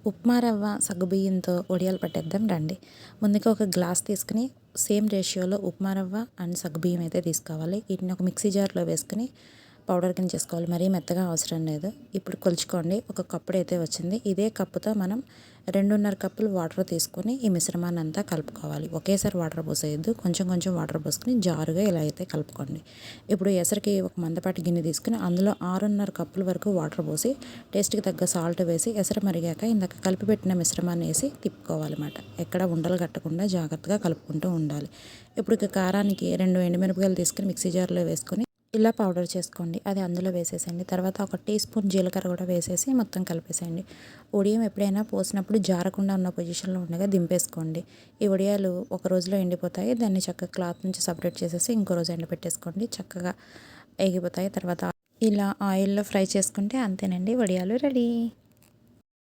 ఉప్మా రవ్వ సగ్గుబియ్యంతో వడియాలు పట్టేద్దాం రండి. ముందుగా ఒక గ్లాస్ తీసుకుని సేమ్ రేషియోలో ఉప్మా రవ్వ అండ్ సగ్గుబియ్యం అయితే తీసుకోవాలి. వీటిని ఒక మిక్సీ జార్లో వేసుకుని పౌడర్ కింద చేసుకోవాలి. మరీ మెత్తగా అవసరం లేదు. ఇప్పుడు కొలుచుకోండి. ఒక కప్పుడు అయితే వచ్చింది. ఇదే కప్పుతో మనం 2.5 కప్పులు వాటర్ తీసుకొని ఈ మిశ్రమాన్ని అంతా కలుపుకోవాలి. ఒకేసారి వాటర్ పోసేయద్దు. కొంచెం కొంచెం వాటర్ పోసుకొని జారుగా ఇలా అయితే కలుపుకోండి. ఇప్పుడు ఎసరికి ఒక మందపాటి గిన్నె తీసుకుని అందులో 6.5 కప్పుల వరకు వాటర్ పోసి టేస్ట్కి తగ్గ సాల్ట్ వేసి ఎసరు మరిగాక ఇందాక కలిపి పెట్టిన మిశ్రమాన్ని వేసి తిప్పుకోవాలన్నమాట. ఎక్కడ ఉండలు కట్టకుండా జాగ్రత్తగా కలుపుకుంటూ ఉండాలి. ఇప్పుడు ఇక కారానికి 2 ఎండుమిరపకాయలు తీసుకుని మిక్సీ జార్లో వేసుకొని ఇలా పౌడర్ చేసుకోండి. అది అందులో వేసేసేయండి. తర్వాత ఒక టీ స్పూన్ జీలకర్ర కూడా వేసేసి మొత్తం కలిపేసేయండి. వడియం ఎప్పుడైనా పోసినప్పుడు జారకుండా ఉన్న పొజిషన్లో ఉండగా దింపేసుకోండి. ఈ వడియాలు ఒక రోజులో ఎండిపోతాయి. దాన్ని చక్కగా క్లాత్ నుంచి సపరేట్ చేసేసి ఇంకో రోజు ఎండబెట్టేసుకోండి. చక్కగా ఎగిపోతాయి. తర్వాత ఇలా ఆయిల్లో ఫ్రై చేసుకుంటే అంతేనండి, వడియాలు రెడీ.